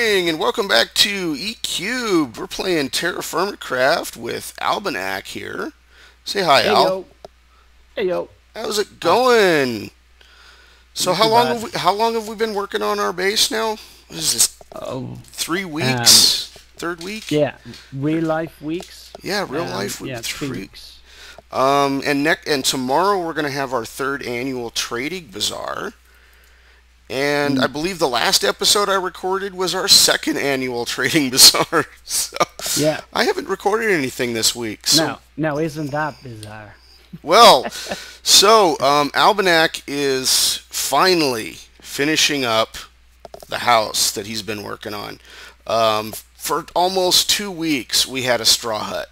morning and welcome back to eCubed. We're playing TerraFirmaCraft with Albinac here. Say hi, Hey Al. yo, hey yo. How's it Uh, going? So Not too bad. how long have we been working on our base now? What is this? Oh, 3 weeks? Third week? yeah, real life weeks. Yeah, real life week Yeah, three 3. weeks. And tomorrow we're gonna have our third annual trading bazaar. And I Mm, believe the last episode I recorded was our second annual trading bazaar. So yeah. I haven't recorded anything this week. Now, isn't that bizarre? Well, Albinac is finally finishing up the house that he's been working on. For almost 2 weeks, we had a straw hut.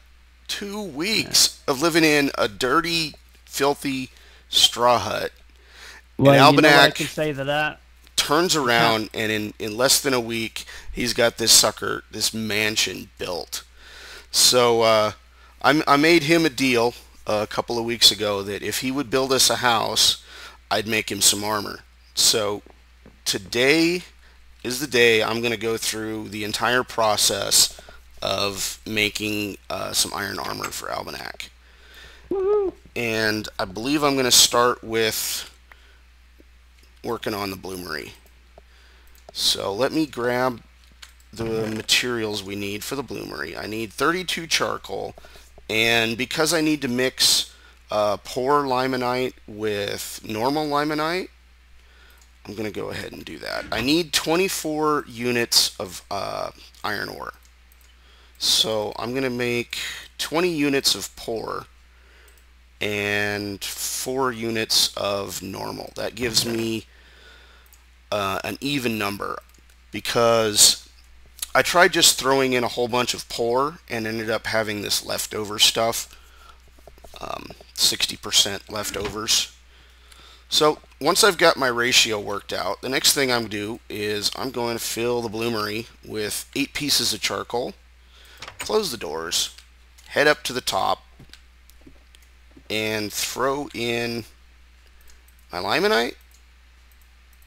2 weeks of living in a dirty, filthy straw hut. And Well, you know what I can Albinac say to that? turns You can't. around, and in less than a week, he's got this mansion built. So I made him a deal a couple of weeks ago that if he would build us a house, I'd make him some armor. So today is the day I'm going to go through the entire process of making some iron armor for Albinac. Woohoo! And I believe I'm going to start with working on the bloomery. So let me grab the materials we need for the bloomery. I need 32 charcoal, and because I need to mix poor limonite with normal limonite, I'm going to go ahead and do that. I need 24 units of iron ore. So I'm going to make 20 units of poor and 4 units of normal. That gives me an even number, because I tried just throwing in a whole bunch of poor and ended up having this leftover stuff, 60% leftovers. So once I've got my ratio worked out, the next thing I'm going to do is I'm going to fill the bloomery with 8 pieces of charcoal, close the doors, head up to the top, and throw in my limonite,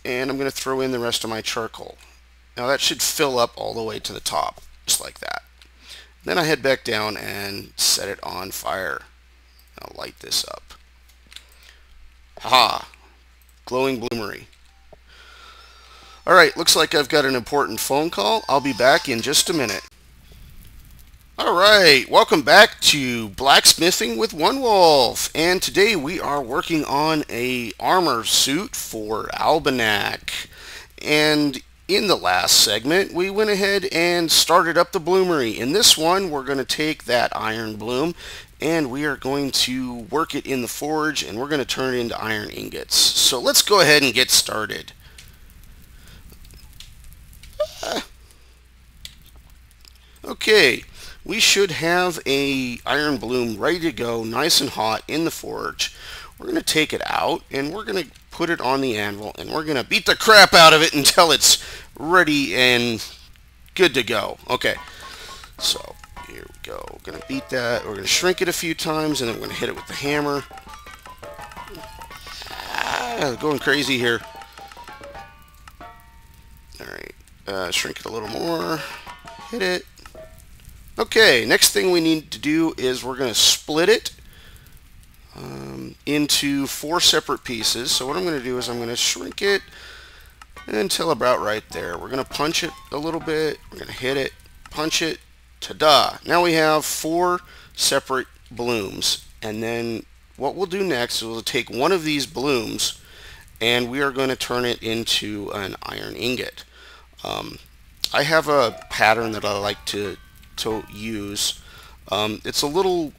and I'm going to throw in the rest of my charcoal. Now that should fill up all the way to the top, just like that. Then I head back down and set it on fire. I'll light this up. Haha! Glowing bloomery. Alright, looks like I've got an important phone call. I'll be back in just a minute. Alright, welcome back to Blacksmithing with OneWolfe, and today we are working on a armor suit for Albinac. And in the last segment, we went ahead and started up the bloomery. In this one, we're going to take that iron bloom and we are going to work it in the forge, and we're going to turn it into iron ingots. So let's go ahead and get started. Okay, we should have a iron bloom ready to go, nice and hot in the forge. We're going to take it out and we're going to put it on the anvil, and we're going to beat the crap out of it until it's ready and good to go. Okay, so here we go. We're going to beat that. We're going to shrink it a few times, and then we're going to hit it with the hammer. Going crazy here. Alright, shrink it a little more. Hit it. Okay, next thing we need to do is we're going to split it into 4 separate pieces. So what I'm going to do is I'm going to shrink it until about right there. We're going to punch it a little bit. We're going to hit it, punch it. Ta-da! Now we have 4 separate blooms. And then what we'll do next is we'll take one of these blooms and we are going to turn it into an iron ingot. I have a pattern that I like to use. It's a little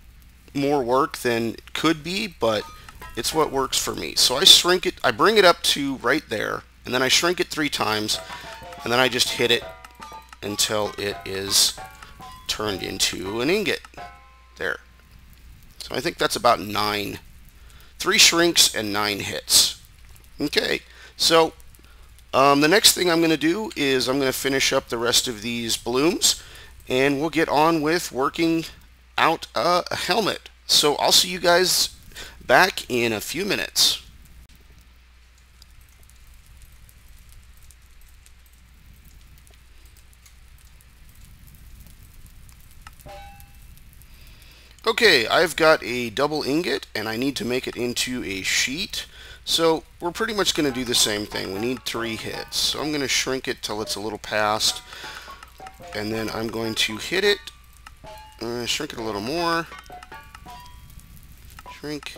more work than it could be, but it's what works for me. So I shrink it, I bring it up to right there, and then I shrink it 3 times, and then I just hit it until it is turned into an ingot. There. So I think that's about 9. 3 shrinks and 9 hits. Okay, so the next thing I'm going to do is I'm going to finish up the rest of these blooms, and we'll get on with working out a helmet. So I'll see you guys back in a few minutes. Okay, I've got a double ingot and I need to make it into a sheet. So we're pretty much going to do the same thing. We need 3 hits. So I'm going to shrink it till it's a little past, and then I'm going to hit it, shrink it a little more, shrink.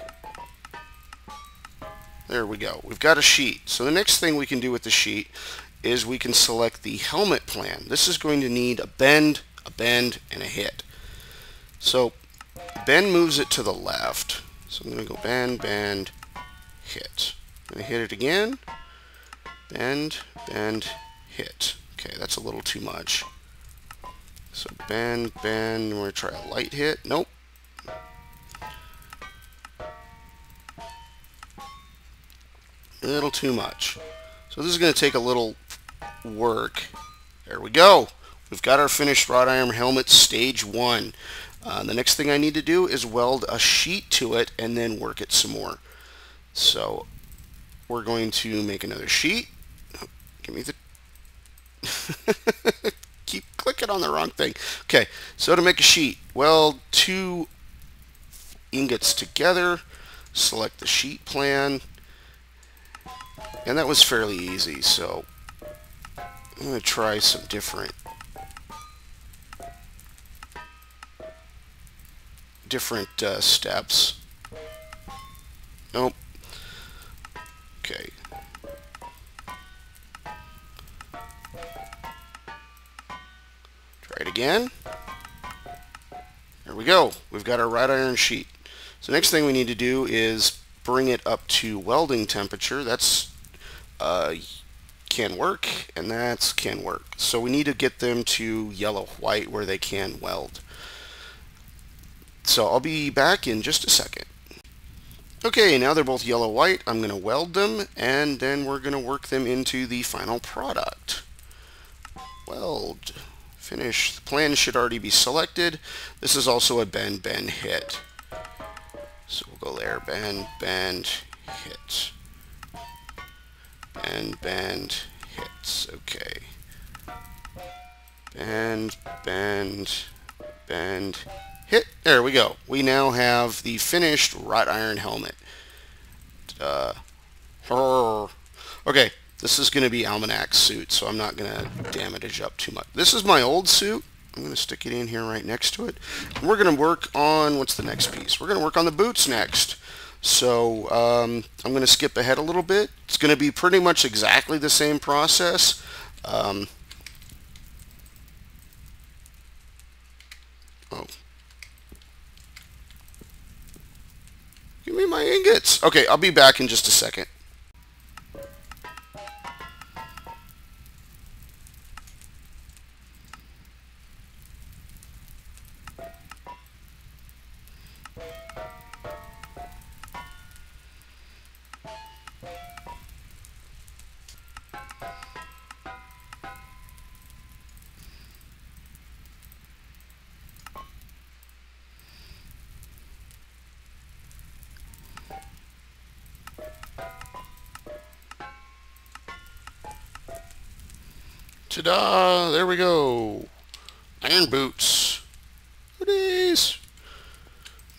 There we go. We've got a sheet. So the next thing we can do with the sheet is we can select the helmet plan. This is going to need a bend, and a hit. So bend moves it to the left. So I'm going to go bend, hit. I'm going to hit it again. Bend, hit. Okay, that's a little too much. So bend, we're going to try a light hit. Nope. A little too much. So this is going to take a little work. There we go. We've got our finished wrought iron helmet stage 1. The next thing I need to do is weld a sheet to it and then work it some more. So we're going to make another sheet. Oh, give me the... Keep clicking on the wrong thing. Okay, so to make a sheet, weld 2 ingots together, select the sheet plan, and that was fairly easy, so I'm going to try some different steps. Nope. Okay. Try it again. There we go. We've got our wrought iron sheet. So next thing we need to do is bring it up to welding temperature. That's can work, and that's can work. So we need to get them to yellow-white where they can weld. So I'll be back in just a second. Okay, now they're both yellow-white. I'm going to weld them, and then we're going to work them into the final product. Weld. Finish. The plan should already be selected. This is also a bend, hit. So we'll go there. Bend, hit. Bend, hits. Okay. Bend, hit. There we go. We now have the finished wrought iron helmet. Okay, this is going to be Albinac's suit, so I'm not going to damage it up too much. This is my old suit. I'm going to stick it in here right next to it. And we're going to work on, what's the next piece? We're going to work on the boots next. So I'm going to skip ahead a little bit. It's going to be pretty much exactly the same process. Oh. Give me my ingots. Okay, I'll be back in just a second. Ta-da! There we go. Iron boots. Goodies.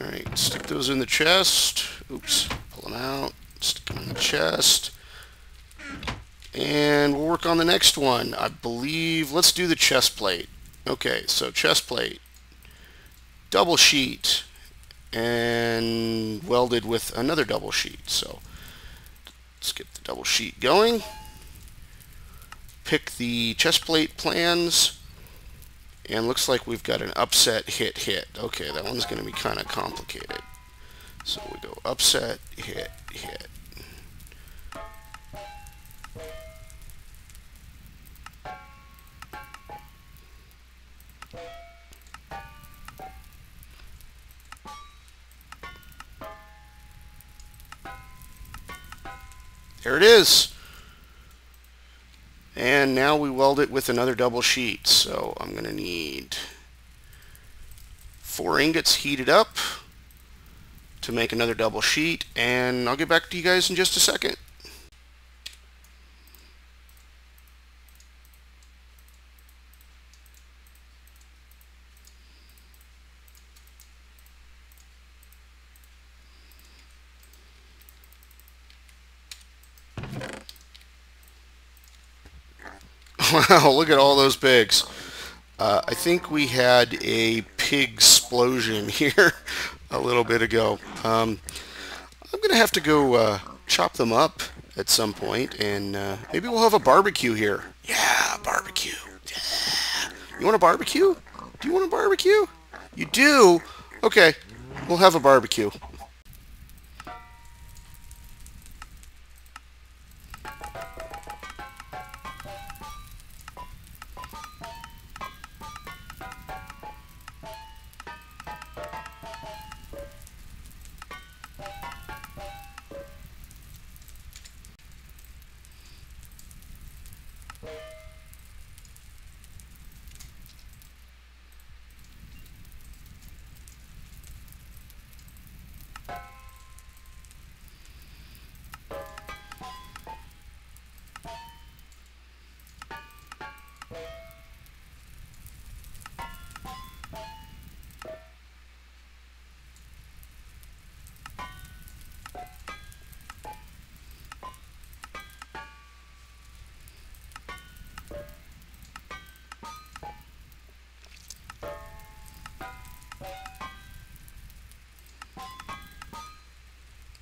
Alright, stick those in the chest. Oops. Pull them out. Stick them in the chest. And we'll work on the next one. I believe, let's do the chest plate. Okay, so chest plate. Double sheet. And welded with another double sheet. So let's get the double sheet going. Pick the chest plate plans, and looks like we've got an upset, hit. Okay, that one's going to be kind of complicated. So we go upset, hit. There it is. And now we weld it with another double sheet. So I'm going to need 4 ingots heated up to make another double sheet. And I'll get back to you guys in just a second. Wow, look at all those pigs. I think we had a pig explosion here a little bit ago. I'm going to have to go chop them up at some point, and maybe we'll have a barbecue here. Yeah, barbecue. Yeah. You want a barbecue? Do you want a barbecue? You do? Okay, we'll have a barbecue.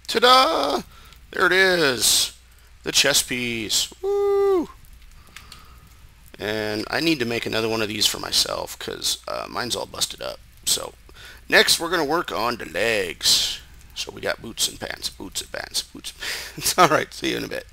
Ta-da! There it is. The chess piece. Woo! And I need to make another one of these for myself because mine's all busted up. So next we're going to work on the legs. So we got boots and pants, boots and pants, boots and pants. All right, see you in a bit.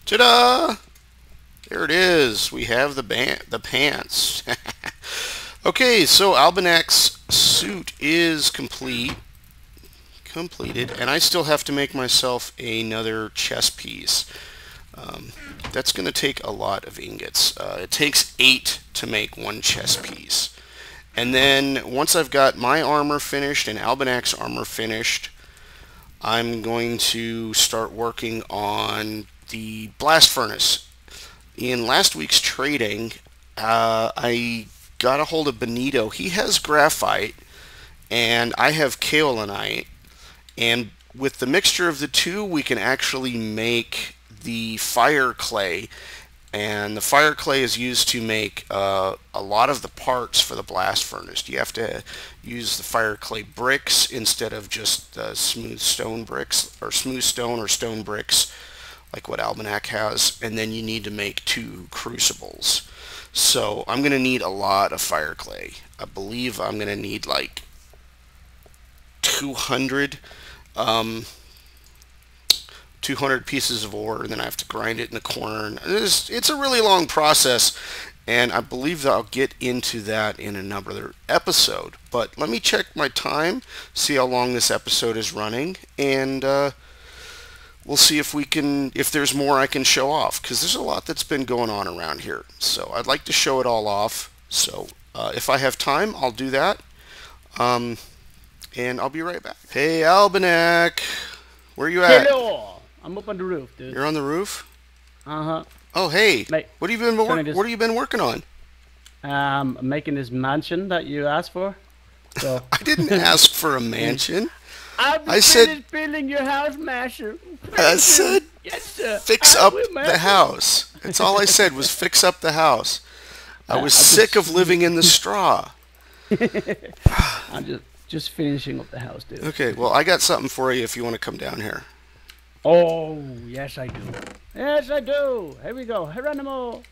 Ta-da! There it is. We have the pants. Okay, so Albinac's suit is completed, and I still have to make myself another chest piece. That's going to take a lot of ingots. It takes 8 to make one chest piece. And then once I've got my armor finished and Albinac's armor finished, I'm going to start working on the blast furnace. In last week's trading, I got a hold of Benito. He has graphite, and I have kaolinite. And with the mixture of the two, we can actually make the fire clay. And the fire clay is used to make a lot of the parts for the blast furnace. You have to use the fire clay bricks instead of just smooth stone bricks, or smooth stone or stone bricks like what Albinac has. And then you need to make 2 crucibles. So I'm going to need a lot of fire clay. I believe I'm going to need like 200 pieces of ore, and then I have to grind it in the corn. It's a really long process, and I believe that I'll get into that in another episode. But let me check my time, see how long this episode is running, and we'll see if there's more I can show off, because there's a lot that's been going on around here. So I'd like to show it all off. So if I have time, I'll do that. And I'll be right back. Hey, Albinac, where you at? Hello. I'm up on the roof, dude. You're on the roof? Uh-huh. Oh, hey. Mate, what have you been working on? Making this mansion that you asked for. So I didn't ask for a mansion. I said building your house, Masher. I said yes, sir. fix up the house. That's all I said was fix up the house. I was sick of living in the straw. I'm just finishing up the house, dude. Okay, well, I got something for you if you want to come down here. Oh, yes I do. Yes I do. Here we go. Geronimo.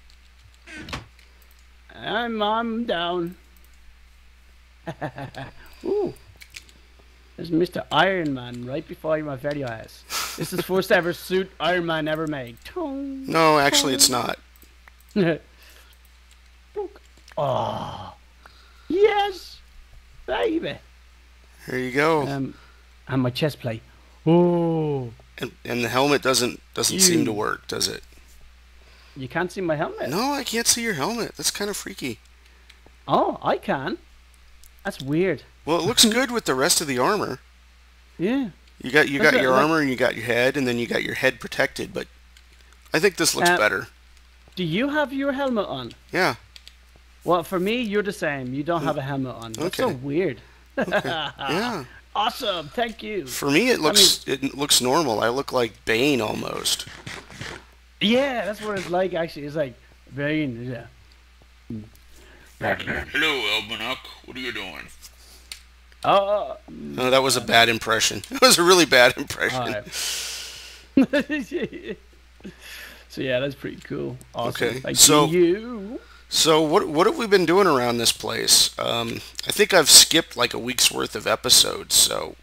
I'm down. Ooh. There's Mr. Iron Man right before my very eyes. This is the first ever suit Iron Man ever made. No, actually it's not. Oh. Yes. Baby. There you go. And my chest plate. Oh. And the helmet doesn't seem to work, does it? You can't see my helmet? No, I can't see your helmet. That's kind of freaky. Oh, I can. That's weird. Well, it looks good with the rest of the armor. Yeah. You got your armor, and you got your head, and then you got your head protected, but I think this looks better. Do you have your helmet on? Yeah. Well, for me, you're the same. You don't have a helmet on. That's so weird. Okay. Yeah. Awesome. Thank you. For me, it looks normal. I look like Bane almost. Yeah, that's what it's like. Actually, it's like Bane. Yeah. Hello, Albinac. What are you doing? No, that was a bad impression. That was a really bad impression. Right. So yeah, that's pretty cool. Awesome. Okay. Thank So you. So what have we been doing around this place? I think I've skipped like a week's worth of episodes. So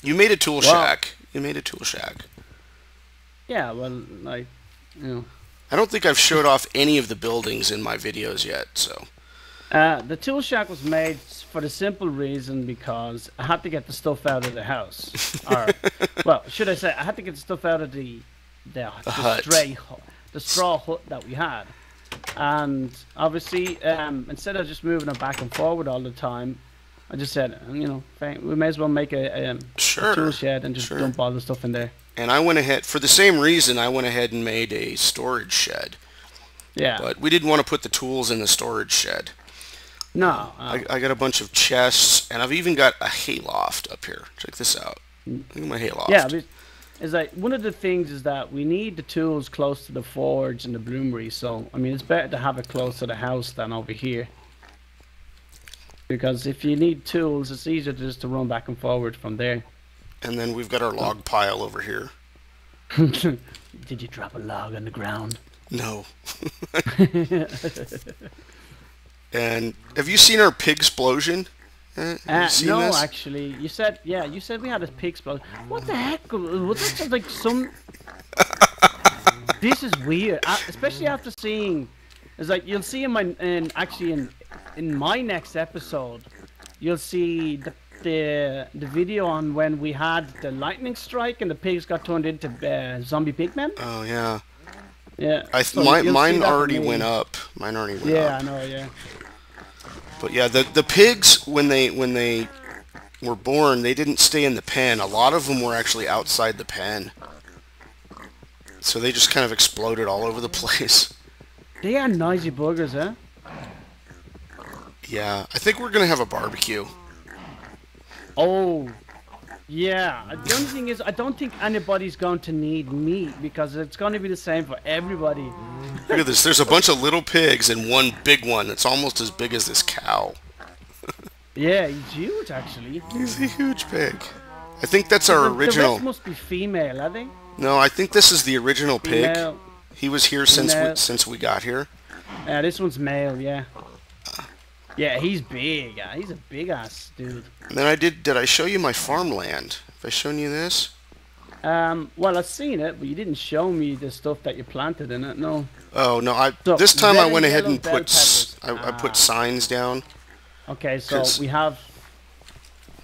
you made a tool shack. You made a tool shack. Yeah. Well, I don't think I've showed off any of the buildings in my videos yet. So. The tool shack was made for the simple reason because I had to get the stuff out of the house. Or, well, should I say, I had to get the stuff out of the straw hut that we had. And obviously, instead of just moving it back and forward all the time, I just said, we may as well make a tool shed and just dump all the stuff in there. And I went ahead, for the same reason, I went ahead and made a storage shed. Yeah. But we didn't want to put the tools in the storage shed. No. I got a bunch of chests, and I've even got a hayloft up here. Check this out. Look at my hayloft. Yeah, it's like one of the things is that we need the tools close to the forge and the bloomery. So, I mean, it's better to have it close to the house than over here. Because if you need tools, it's easier just to run back and forward from there. And then we've got our log pile over here. Did you drop a log on the ground? No. And have you seen our pig explosion? No, this? actually, you said we had a pig explosion. What the heck? Was that just like some? This is weird, especially after seeing. It's like you'll see in my next episode, you'll see the video on when we had the lightning strike and the pigs got turned into zombie pigmen. Oh yeah. Yeah. Mine already went up. Mine already went up. Yeah, I know. Yeah. But yeah, the pigs when they were born, they didn't stay in the pen. A lot of them were actually outside the pen. So they just kind of exploded all over the place. They are noisy buggers, huh? Yeah, I think we're gonna have a barbecue. Oh, yeah. The only thing is, I don't think anybody's going to need meat because it's going to be the same for everybody. Look at this. There's a bunch of little pigs and one big one that's almost as big as this cow. Yeah, he's huge, actually. He's a huge pig. I think that's our original. The rest must be female, are they? No, I think this is the original pig. Female. He was here since we got here. Yeah, this one's male, yeah. Yeah, he's big. He's a big ass dude. And then did I show you my farmland? Have I shown you this? Well, I've seen it, but you didn't show me the stuff that you planted in it. No. Oh no! This time I went ahead and put I put signs down. Okay, so we have.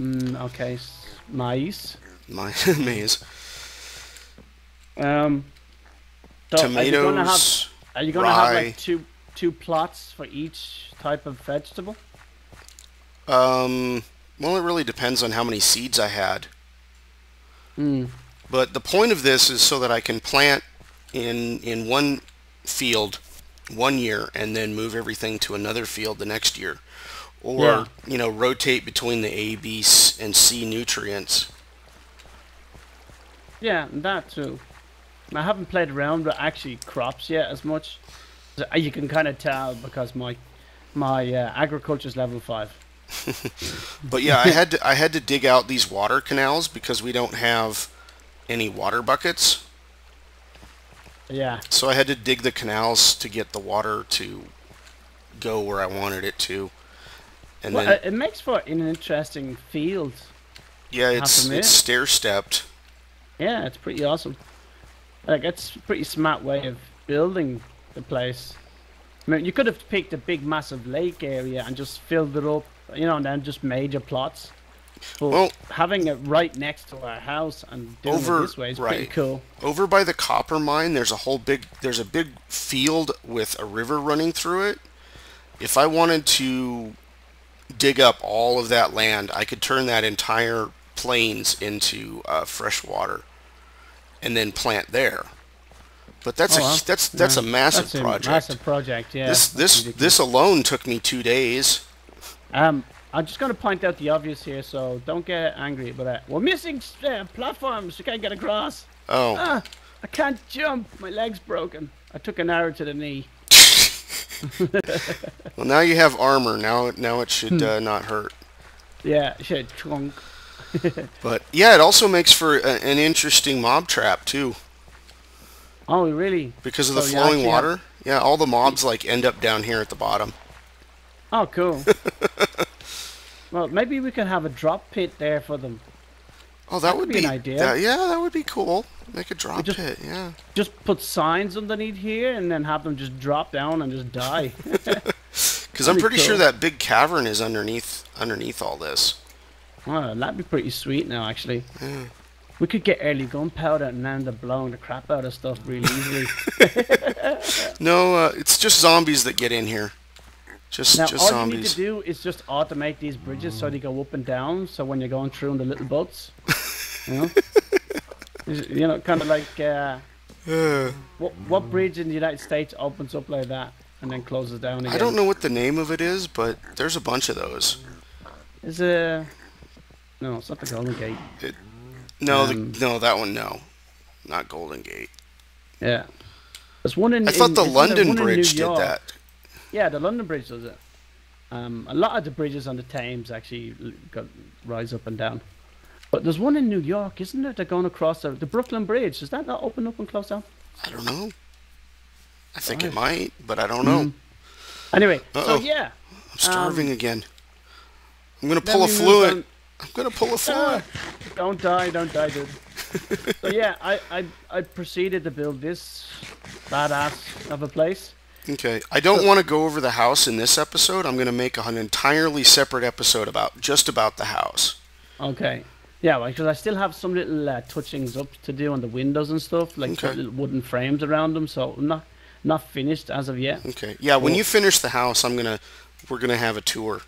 Okay, maize. Maize. So tomatoes. Are you gonna have like two plots for each type of vegetable? Well, it really depends on how many seeds I had. But the point of this is so that I can plant in one field 1 year and then move everything to another field the next year, or rotate between the A, B, and C nutrients. Yeah, that too. I haven't played around with actually crops yet as much. You can kind of tell because my agriculture's level 5. But yeah, I had to dig out these water canals because we don't have any water buckets. Yeah. So I had to dig the canals to get the water to go where I wanted it to. And then it makes for an interesting field. Yeah, it's stair-stepped. Yeah, it's pretty awesome. Like, it's a pretty smart way of building the place. I mean, you could have picked a big, massive lake area and just filled it up, and then just major plots. But well, having it right next to our house and doing it this way is pretty cool. Over by the copper mine, there's a big field with a river running through it. If I wanted to dig up all of that land, I could turn that entire plains into fresh water and then plant there. But that's a massive project. Massive project, yeah. This alone took me 2 days. I'm just going to point out the obvious here, so don't get angry about that. We're missing platforms. You can't get across. Oh. I can't jump. My leg's broken. I took an arrow to the knee. Well, now you have armor. Now it should not hurt. Yeah, it should chunk. But yeah, it also makes for an interesting mob trap too. Oh, really? Because of the flowing water. Yeah, all the mobs like end up down here at the bottom. Oh, cool. Well, maybe we can have a drop pit there for them. Oh, that would be an idea. Yeah, that would be cool. Make a drop pit, yeah. Just put signs underneath here and then have them just drop down and just die. Because I'm pretty sure that big cavern is underneath all this. Oh, that'd be pretty sweet now, actually. Yeah. We could get early gunpowder and end up blowing the crap out of stuff really easily. No, it's just zombies that get in here. Just all zombies. You need to do is just automate these bridges so they go up and down. So when you're going through in the little boats, kind of like what bridge in the United States opens up like that and then closes down again? I don't know what the name of it is, but there's a bunch of those. No, it's not the Golden Gate. No, that one, no, not Golden Gate. Yeah, there's one in. I thought the London Bridge did that. Yeah, the London Bridge does it. A lot of the bridges on the Thames actually rise up and down. But there's one in New York, isn't there? They're going across the Brooklyn Bridge. Does that not open up and close down? I don't know. I think it might, but I don't know. Anyway, so yeah. I'm starving again. I'm gonna pull a fluid. I'm gonna pull a fluid. Don't die, dude. So yeah, I proceeded to build this badass of a place. Okay, I don't want to go over the house in this episode. I'm going to make an entirely separate episode about the house. Okay. Yeah, well, because I still have some little touchings up to do on the windows and stuff, like little wooden frames around them. So I'm not finished as of yet. Okay. Yeah, when you finish the house, we're gonna have a tour.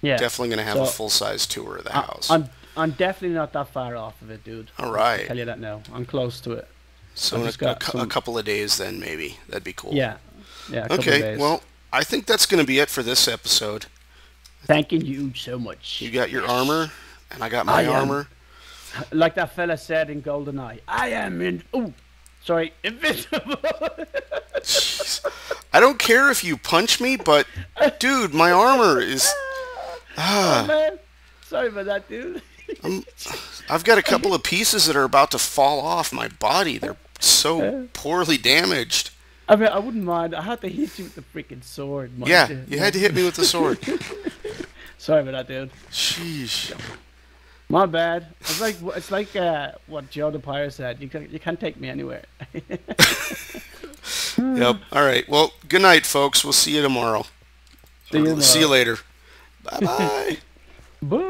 Yeah. Definitely gonna have a full-size tour of the house. I'm definitely not that far off of it, dude. All right. I'll tell you that now. I'm close to it. So in a couple of days, then maybe that'd be cool. Yeah. Yeah. Okay. Well, I think that's gonna be it for this episode. Thanking you so much. You got your armor, and I got my armor. Like that fella said in GoldenEye, I am invincible. Jeez. I don't care if you punch me, but dude, my armor is. Oh man, sorry about that, dude. I've got a couple of pieces that are about to fall off my body. They're so poorly damaged. I mean, I wouldn't mind. I had to hit you with the freaking sword. Yeah, you had to hit me with the sword. Sorry about that, dude. Sheesh. My bad. It's like what Joe the Pirate said. You can't take me anywhere. Yep. All right. Well, good night, folks. We'll see you tomorrow. See you later. Bye-bye. Bye.